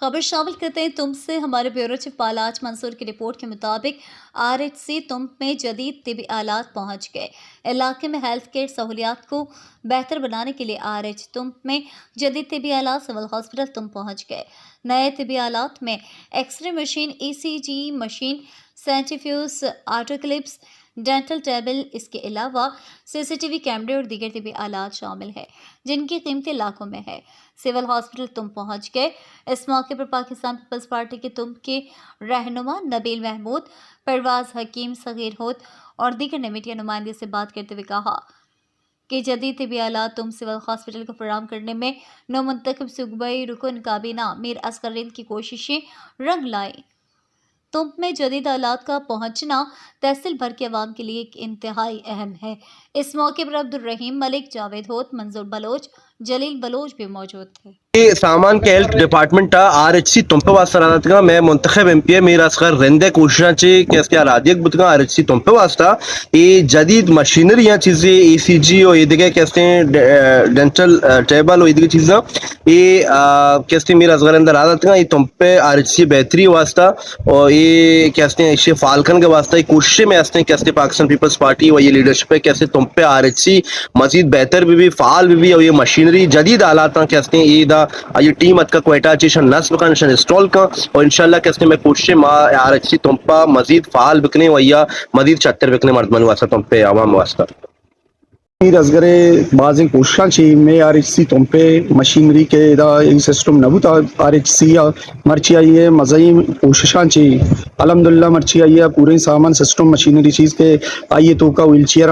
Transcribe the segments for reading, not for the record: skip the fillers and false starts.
खबर शामिल करते हैं तुम से। हमारे ब्यूरो चीफ पालाज मंसूर की रिपोर्ट के मुताबिक आरएचसी तुम में जदीद तिबी आलात पहुंच गए। इलाके में हेल्थ केयर सहूलियात को बेहतर बनाने के लिए आरएच तुम में जदीद तिबी आलात सिविल हॉस्पिटल तुम पहुंच गए। नए तिबी आलात में x ray machine, ECG machine, centrifuge, autoclaves, dental table, इसके अलावा सीसीटीवी कैमरे और दीगर तिबी आलात शामिल है जिनकी कीमतें लाखों में है। सिविल हॉस्पिटल तुम पहुंच गए। इस मौके पर पाकिस्तान पीपल्स पार्टी के तुम के रहनुमा नबील महमूद, परवाज हकीम, सगीर होद और दीगर ने मीडिया नुमाइंदे से बात करते हुए कहा कि जदीद तिबी आलात तुम सिविल हॉस्पिटल को फराहम करने में नौमुंतखब सूबाई रुकन काबीना मीर असगर हिंद की कोशिशें रंग लाई। तुम में जदीद आलात का पहुंचना तहसील भर के अवाम के लिए एक इंतहाई अहम है। इस मौके पर अब्दुल रहीम मलिक, जावेद होत, मंजूर बलोच, जलील बलोच भी मौजूद थे। सामान के हेल्थ डिपार्टमेंट आरएचसी तुंपे वास्ता मैं मुंतखब एमपी मीर असगर रेंदे कोशिशें के इसके आराधिक बुतगा आरएचसी तुंपे वास्ता ये जदीद मशीनरी या चीज़ें ईसीजी और ये दिखे कहते हैं डेंटल टेबल और ये चीज़ें ये कहते मीर असगर अंदर आदत ये तुंपे आरएचसी बेहतरी वास्ता और ये कहते हैं इसे फालकन के वास्ता ये कोशिशें में हंसते कहते पाकिस्तान पीपल्स पार्टी और ये लीडरशिप है कैसे तुंपे आरएचसी मजीद बेहतर भी फाल भी और ये मशीनरी जदीद आलात कहते हैं ये टीम अत का क्वेटा चीशन नस्ब का निशान इंस्टॉल का और इंशाल्लाह कैसे मैं कोशिश माँ आरएचसी तुंपा मजीद फाल बिकने वैया मजीद चत्तर बिकने मर्दमन वास्ता तुंपे आवाम वास्ता मीर असगरे बाज़ कोशिशां में आरएचसी तुंपे मशीनरी के सिस्टम नबूत आरएचसी मर्ची आई है मज़ई कोशिशां अलहमदुलिल्लाह मर्ची आई है पूरे सामान सिस्टम मशीनरी चीज़ के आइए तो का व्हील चेयर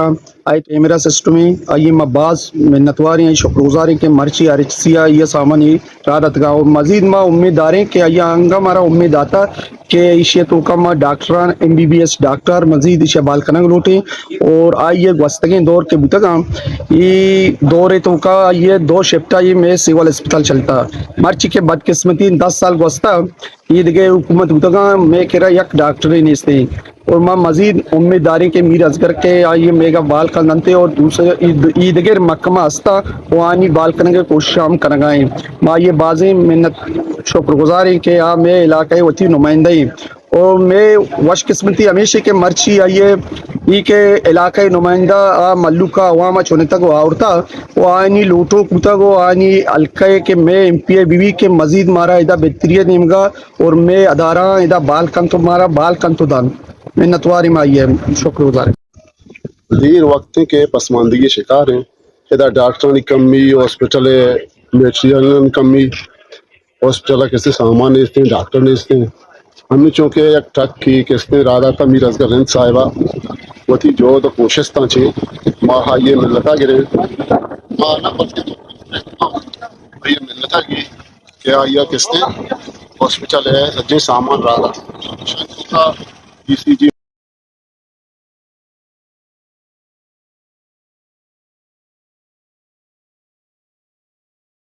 आए कैमरा सिस्टम है आइए मबाज मिन्नतवार हैं शुक्रगुजार के मर्ची आरएचसी ये सामान ये रात का मजीद माँ उम्मीदवार हैं कि आइए आंगा हमारा उम्मीद आता कि इसे तो का माँ डॉक्टर MBBS डॉक्टर मजीद इसे बालकनंग लौटे और आइए वस्तगे दौर के बुतगा ये दौरे तो का ये 2 शिफ्ट ये में सिविल अस्पताल चलता मर्ची के बदकिस्मती 10 साल वस्ता ये दिखे हुकूमत बुतगा मैं कह रहा एक डॉक्टर ही नहीं और माँ मजीद उम्मीदवारी के मीर असगर के आइए मेगा बाल खनते और दूसरे ईद गर मकमा हस्ता वो आनी बाल करने की कोशिश हम करगाएँ माँ ये बाज़ें मिन्नत शुक्रगुजार है कि मैं इलाके वती नुमाइंदा ही और मैं वश किस्मती हमेशा के मर्ची आइए ये के इलाके नुमाइंदा मल्लुका अवाम चुने तक आवरता वो आनी लूटो कुता को आनी अलके के मैं MPA बीवी के मजीद मारा इदा बेहतरीन निमगा और मैं अदारा इदा बाल कन तो मारा बाल कन तो दान मिन्नतवारी में आई है शुक्रगुजार देर वक्त के पसमानदगी शिकार हैं इधर डॉक्टर की कमी हॉस्पिटल मेटेरियल कमी हॉस्पिटल कैसे सामान नहीं इसते डॉक्टर नहीं इसते हमने चूँकि एक ट्रक की किसने राधा था मीर असगर हिंद साहिबा वो थी जो तो कोशिश था चे माँ ये मिलता गिरे माँ ना पड़ती तो ये मिलता की क्या ये किसने हॉस्पिटल है सच्चे सामान राधा ECG